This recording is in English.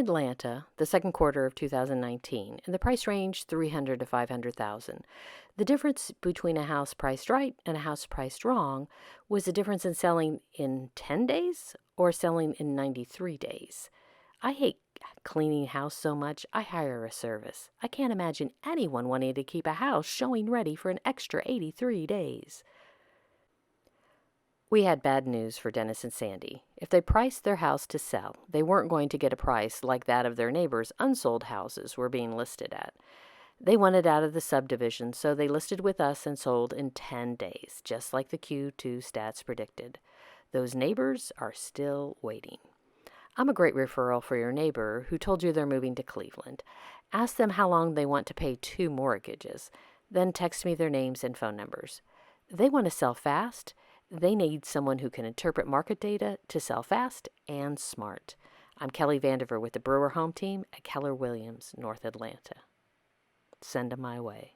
Atlanta, the second quarter of 2019, and the price range 300 to 500,000. The difference between a house priced right and a house priced wrong was the difference in selling in 10 days or selling in 93 days. I hate cleaning house so much, I hire a service. I can't imagine anyone wanting to keep a house showing ready for an extra 83 days. We had bad news for Dennis and Sandy. If they priced their house to sell, they weren't going to get a price like that of their neighbors' unsold houses were being listed at. They wanted out of the subdivision, so they listed with us and sold in 10 days, just like the Q2 stats predicted. Those neighbors are still waiting. I'm a great referral for your neighbor who told you they're moving to Cleveland. Ask them how long they want to pay 2 mortgages. Then text me their names and phone numbers. They want to sell fast. They need someone who can interpret market data to sell fast and smart. I'm Kelly Vandiver with the Brewer Home Team at Keller Williams, North Atlanta. Send them my way.